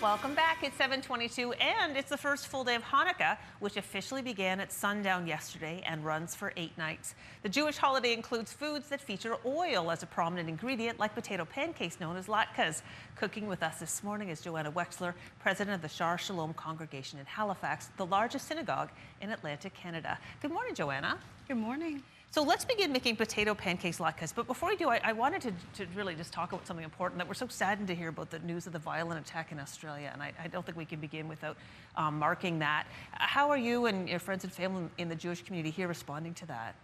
Welcome back. It's 7:22, and it's the first full day of Hanukkah, which officially began at sundown yesterday and runs for 8 nights. The Jewish holiday includes foods that feature oil as a prominent ingredient, like potato pancakes known as latkes. Cooking with us this morning is Joanna Wexler, president of the Shar Shalom congregation in Halifax, the largest synagogue in Atlantic Canada. Good morning, Joanna. Good morning. So let's begin making potato pancakes latkes. But before we do, I wanted to really just talk about something important, that we're so saddened to hear about the news of the violent attack in Australia. And I don't think we can begin without marking that. How are you and your friends and family in the Jewish community here responding to that?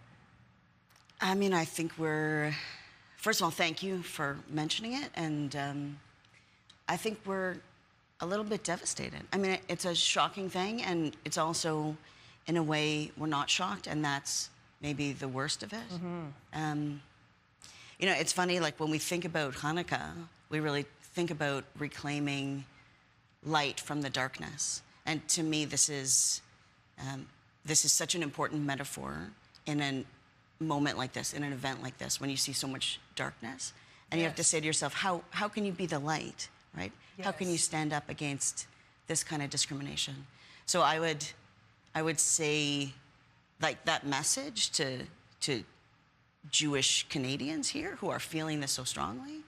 I mean, I think first of all, thank you for mentioning it. And I think we're a little bit devastated. I mean, it's a shocking thing, and it's also, in a way, we're not shocked, and that's maybe the worst of it. Mm-hmm. You know, it's funny, like when we think about Hanukkah, we really think about reclaiming light from the darkness. And to me, this is such an important metaphor in a moment like this, in an event like this, when you see so much darkness. And you have to say to yourself, how can you be the light, right? Yes. How can you stand up against this kind of discrimination? So I would say, like, that message to Jewish Canadians here who are feeling this so strongly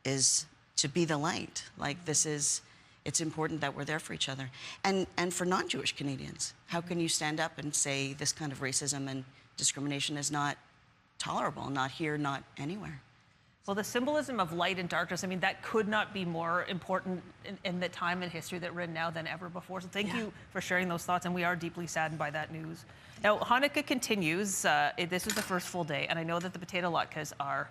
is to be the light. Like, it's important that we're there for each other. And for non-Jewish Canadians, how can you stand up and say this kind of racism and discrimination is not tolerable, not here, not anywhere? Well, the symbolism of light and darkness, I mean, that could not be more important in the time in history that we're in now than ever before. So thank you for sharing those thoughts, and we are deeply saddened by that news. Now, Hanukkah continues. This is the first full day, and I know that the potato latkes are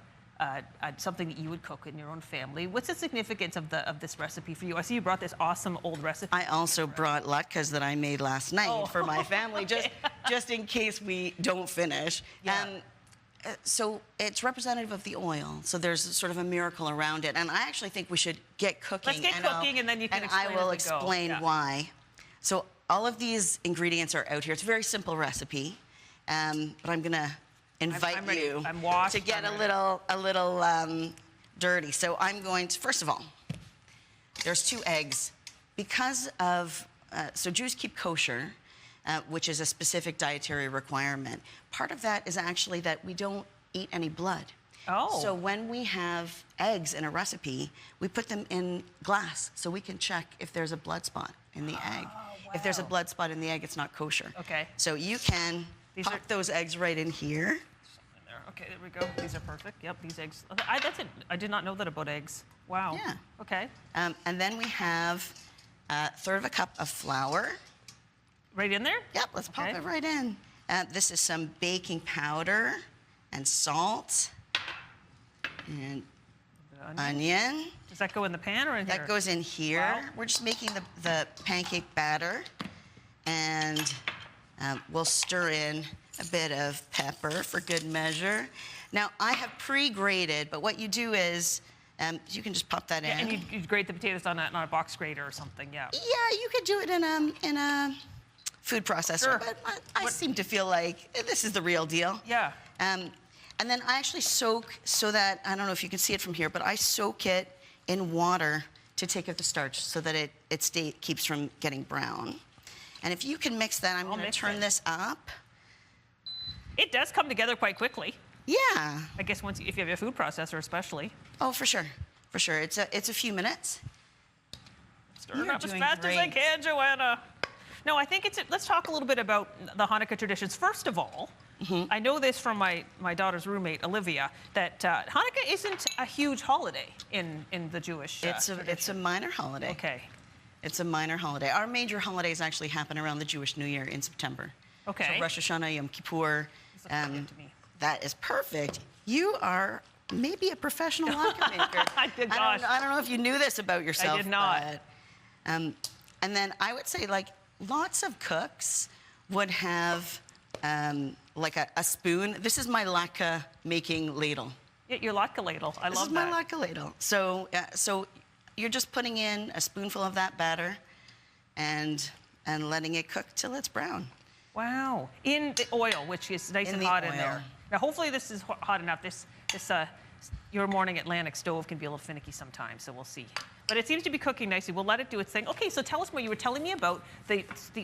something that you would cook in your own family. What's the significance of this recipe for you? I see you brought this awesome old recipe. I also brought latkes that I made last night for my family, just in case we don't finish. Yeah. So it's representative of the oil. So there's sort of a miracle around it. And I actually think we should get cooking. Let's get cooking, and then you can explain. And I will explain why. So all of these ingredients are out here. It's a very simple recipe. But I'm going to invite you to get a little dirty. So I'm going to, first of all, there's 2 eggs. Because of, so Jews keep kosher, which is a specific dietary requirement. Part of that is actually that we don't eat any blood. Oh. So when we have eggs in a recipe, we put them in glass so we can check if there's a blood spot in the egg. Wow. If there's a blood spot in the egg, it's not kosher. Okay. So you can pop those eggs right in here. Okay, there we go. These are perfect. Yep, these eggs. That's it. I did not know that about eggs. Wow. Yeah. Okay. And then we have 1/3 cup of flour. Right in there? Yep, let's pop it right in. This is some baking powder and salt and onion. Does that go in the pan or in here? That goes in here. Wow. We're just making the pancake batter, and we'll stir in a bit of pepper for good measure. Now, I have pre-grated, but what you do is you can just pop that in. And you grate the potatoes on a box grater or something, yeah. Yeah, you could do it in a food processor, sure. But I seem to feel like this is the real deal. Yeah. And then I actually soak, so that, I don't know if you can see it from here, but I soak it in water to take out the starch so that it keeps from getting brown. And if you can mix that, I'm going to turn this up. It does come together quite quickly. Yeah. I guess if you have a food processor especially. Oh, for sure. For sure. It's a few minutes. Stir it up as fast as I can, Joanna. No, I think let's talk a little bit about the Hanukkah traditions. First of all, I know this from my daughter's roommate, Olivia, that Hanukkah isn't a huge holiday in the Jewish tradition. It's a minor holiday. Okay. It's a minor holiday. Our major holidays actually happen around the Jewish New Year in September. Okay. So Rosh Hashanah, Yom Kippur. To me. That is perfect. You are maybe a professional latke maker. I don't know if you knew this about yourself. I did not. But, and then I would say, like, lots of cooks would have like a spoon. This is my latke making ladle. Yeah, your latke ladle. I love that. This is my latke ladle. So you're just putting in a spoonful of that batter and letting it cook till it's brown. Wow. In the oil, which is nice and hot in there. Now, hopefully this is hot enough. Your morning Atlantic stove can be a little finicky sometimes, so we'll see. But it seems to be cooking nicely. We'll let it do its thing. Okay, so tell us more. You were telling me about the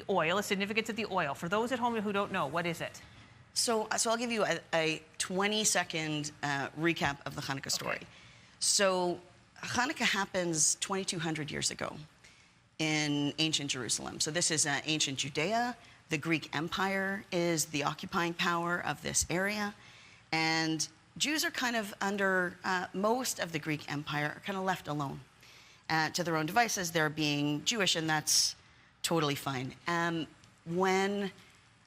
oil, the significance of the oil. For those at home who don't know, what is it? So I'll give you a 20-second recap of the Hanukkah story. Okay. So Hanukkah happens 2,200 years ago in ancient Jerusalem. So this is ancient Judea. The Greek Empire is the occupying power of this area. And Jews are kind of under, most of the Greek Empire are kind of left alone to their own devices. They're being Jewish, and that's totally fine. When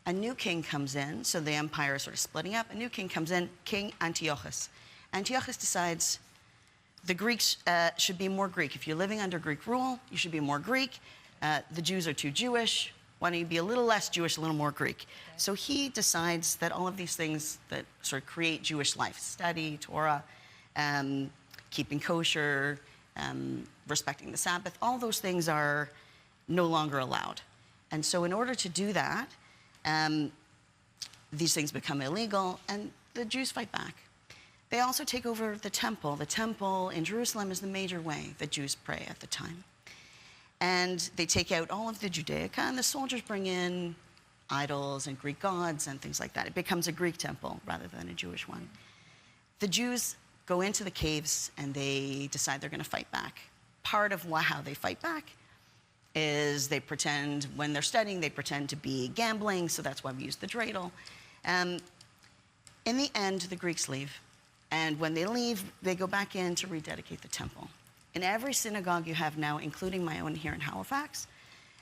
a new king comes in, so the empire is sort of splitting up, a new king comes in, King Antiochus. Antiochus decides the Greeks should be more Greek. If you're living under Greek rule, you should be more Greek. The Jews are too Jewish. Why don't you be a little less Jewish, a little more Greek? Okay. So he decides that all of these things that sort of create Jewish life, study, Torah, keeping kosher, respecting the Sabbath, all those things are no longer allowed. And so in order to do that, these things become illegal, and the Jews fight back. They also take over the temple. The temple in Jerusalem is the major way that Jews pray at the time. And they take out all of the Judaica, and the soldiers bring in idols and Greek gods and things like that. It becomes a Greek temple rather than a Jewish one. The Jews go into the caves, and they decide they're going to fight back. Part of how they fight back is they pretend, when they're studying, they pretend to be gambling, so that's why we use the dreidel. In the end, the Greeks leave, and when they leave, they go back in to rededicate the temple. In every synagogue you have now, including my own here in Halifax,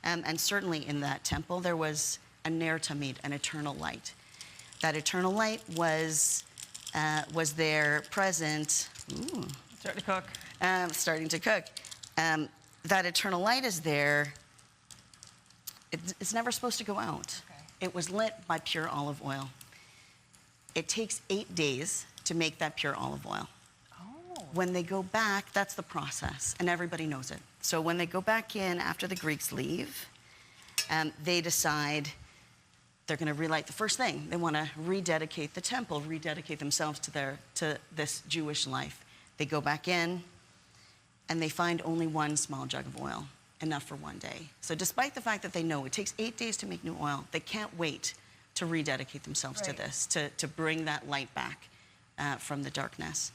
and certainly in that temple, there was a ner tamid, an eternal light. That eternal light was there present. Ooh. Starting to cook. Starting to cook. That eternal light is there. It's never supposed to go out. Okay. It was lit by pure olive oil. It takes 8 days to make that pure olive oil. When they go back, that's the process, and everybody knows it. So when they go back in after the Greeks leave, they decide they're going to relight the first thing. They want to rededicate the temple, rededicate themselves to this Jewish life. They go back in, and they find only one small jug of oil, enough for one day. So despite the fact that they know it takes 8 days to make new oil, they can't wait to rededicate themselves to this, to bring that light back from the darkness.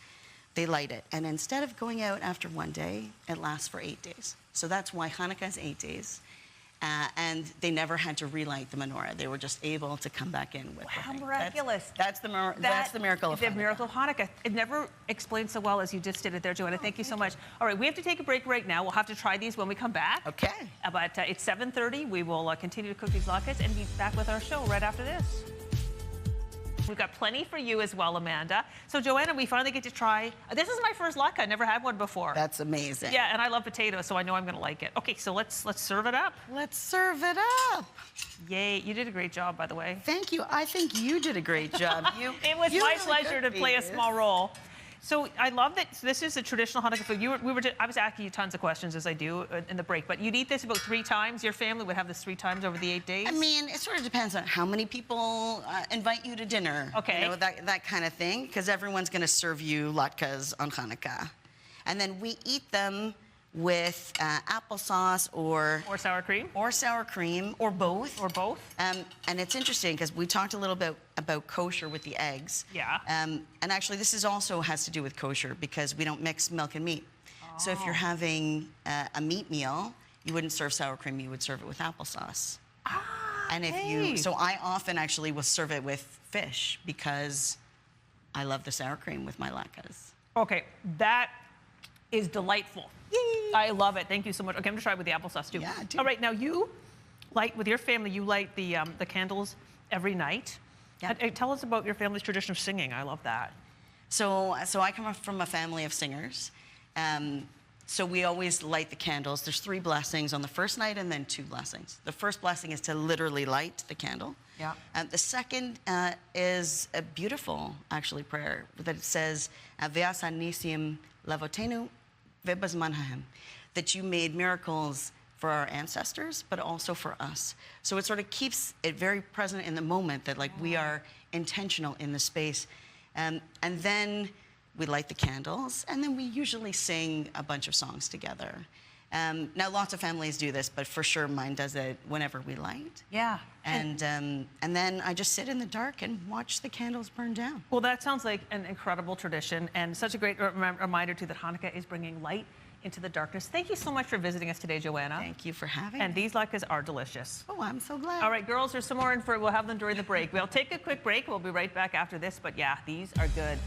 They light it. And instead of going out after one day, it lasts for 8 days. So that's why Hanukkah is 8 days. And they never had to relight the menorah. They were just able to come back in with How the thing. miraculous. That's the miracle of Hanukkah. The miracle of Hanukkah. It never explained so well as you just did it there, Joanna. Thank you so much. All right, we have to take a break right now. We'll have to try these when we come back. Okay. But it's 7:30. We will continue to cook these latkes and be back with our show right after this. We've got plenty for you as well, Amanda. So, Joanna, we finally get to try. This is my first latke. I never had one before. That's amazing. Yeah, and I love potatoes, so I know I'm going to like it. Okay, so let's serve it up. Let's serve it up. Yay, you did a great job, by the way. Thank you. I think you did a great job. It was my pleasure to play a small role. So I love that this is a traditional Hanukkah food. I was asking you tons of questions, as I do in the break, but you'd eat this about 3 times. Your family would have this 3 times over the 8 days? I mean, it sort of depends on how many people invite you to dinner. Okay. You know, that kind of thing, because everyone's going to serve you latkes on Hanukkah. And then we eat them with applesauce or sour cream. Or sour cream, or both. Or both. And it's interesting because we talked a little bit about kosher with the eggs. Yeah. And actually, this is also has to do with kosher because we don't mix milk and meat. Oh. So if you're having a meat meal, you wouldn't serve sour cream. You would serve it with applesauce. And if so I often actually will serve it with fish because I love the sour cream with my latkes. Okay, that is delightful. Yay. I love it. Thank you so much. Okay, I'm gonna try it with the applesauce too. Yeah, do. All right, now you light with your family. You light the candles every night. Yeah. Tell us about your family's tradition of singing. I love that. So I come from a family of singers. So we always light the candles. There's 3 blessings on the first night and then 2 blessings. The first blessing is to literally light the candle. Yeah. The second is a beautiful, actually, prayer that it says, "Ve'as hanisim levotenu ve'bazman ha'hem," that you made miracles for our ancestors, but also for us. So it sort of keeps it very present in the moment that, like, we are intentional in the space. And then we light the candles, and then we usually sing a bunch of songs together. Now, lots of families do this, but for sure mine does it whenever we light. Yeah. And then I just sit in the dark and watch the candles burn down. Well, that sounds like an incredible tradition and such a great reminder, too, that Hanukkah is bringing light into the darkness. Thank you so much for visiting us today, Joanna. Thank you for having And me. these latkes are delicious. Oh, I'm so glad. All right, girls, there's some more info. We'll have them during the break. We'll take a quick break. We'll be right back after this. But yeah, these are good.